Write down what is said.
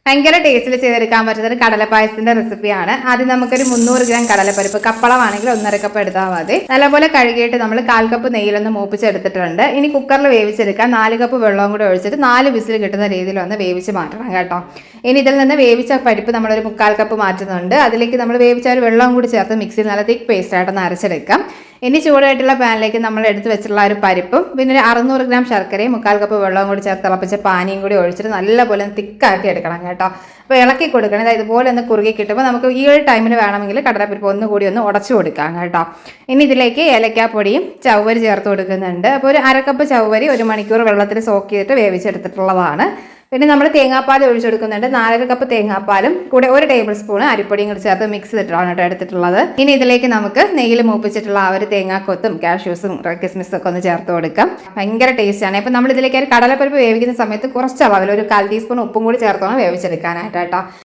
ഭയങ്കര ടേസ്റ്റിൽ ചെയ്തെടുക്കാൻ പറ്റുന്ന ഒരു കടലപ്പായസത്തിന്റെ റെസിപ്പിയാണ്. ആദ്യം നമുക്കൊരു 300 ഗ്രാം കടലപ്പരിപ്പ്, കപ്പളമാണെങ്കിൽ 1.5 കപ്പ് എടുത്താൽ മതി. നല്ലപോലെ കഴുകിയിട്ട് നമ്മൾ 1/4 കപ്പ് നെയ്യിലൊന്ന് മൂപ്പിച്ചെടുത്തിട്ടുണ്ട്. ഇനി കുക്കറിൽ വേവിച്ചെടുക്കാൻ 4 കപ്പ് വെള്ളവും കൂടെ ഒഴിച്ചിട്ട് 4 വിസിൽ കിട്ടുന്ന രീതിയിൽ ഒന്ന് വേവിച്ച് മാറ്റണം കേട്ടോ. ഇനി ഇതിൽ നിന്ന് വേവിച്ച പരിപ്പ് നമ്മളൊരു 1/4 കപ്പ് മാറ്റുന്നുണ്ട്. അതിലേക്ക് നമ്മൾ വേവിച്ച ഒരു വെള്ളവും കൂടി ചേർത്ത് മിക്സിയിൽ നല്ല തിക്ക് പേസ്റ്റ് ആയിട്ടൊന്ന് അരച്ചെടുക്കാം. ഇനി ചൂടായിട്ടുള്ള പാനിലേക്ക് നമ്മൾ എടുത്ത് വെച്ചിട്ടുള്ള ഒരു പരിപ്പും പിന്നെ 600 ഗ്രാം ശർക്കരയും 1/4 കപ്പ് വെള്ളവും കൂടി ചേർത്ത് തിളപ്പിച്ച പാനിയും കൂടി ഒഴിച്ചിട്ട് നല്ലപോലെ തിക്കാക്കി എടുക്കണം കേട്ടോ. അപ്പോൾ ഇളക്കി കൊടുക്കണം. അതായത് ഇതുപോലെ ഒന്ന് കുറുകി കിട്ടുമ്പോൾ നമുക്ക് ഈ ഒരു ടൈമിൽ വേണമെങ്കിൽ കടലപ്പരിപ്പ് ഒന്നുകൂടി ഒന്ന് ഉടച്ചു കൊടുക്കാം കേട്ടോ. ഇനി ഇതിലേക്ക് ഏലക്കാപ്പൊടിയും ചവ്വരി ചേർത്ത് കൊടുക്കുന്നുണ്ട്. അപ്പോൾ ഒരു 1/2 കപ്പ് ചവ്വരി 1 മണിക്കൂർ വെള്ളത്തിൽ സോക്ക് ചെയ്തിട്ട് വേവിച്ചെടുത്തിട്ടുള്ളതാണ്. പിന്നെ നമ്മൾ തേങ്ങാപ്പാൽ ഒഴിച്ചെടുക്കുന്നുണ്ട്. 4 കപ്പ് തേങ്ങാപ്പാലും കൂടെ 1 ടേബിൾ സ്പൂൺ അരിപ്പൊടിയും കൂടി ചേർത്ത് മിക്സ് ചെയ്തിട്ടാണ് കേട്ടോ എടുത്തിട്ടുള്ളത്. ഇനി ഇതിലേക്ക് നമുക്ക് നെയ്യിൽ മൂപ്പിച്ചിട്ടുള്ള ആ ഒരു തേങ്ങാക്കൊത്തും കാഷ്യൂസും കിസ്മിസും ഒക്കെ ഒന്ന് ചേർത്ത് കൊടുക്കാം. ഭയങ്കര ടേസ്റ്റാണ്. ഇപ്പം നമ്മൾ ഇതിലേക്ക് ഒരു കടലപ്പരിപ്പ് വേവിക്കുന്ന സമയത്ത് കുറച്ച് അളവിൽ ഒരു 1/4 ടീസ്പൂൺ ഉപ്പും കൂടി ചേർത്താണ് വേവിച്ചെടുക്കാനായിട്ട് കേട്ടോ.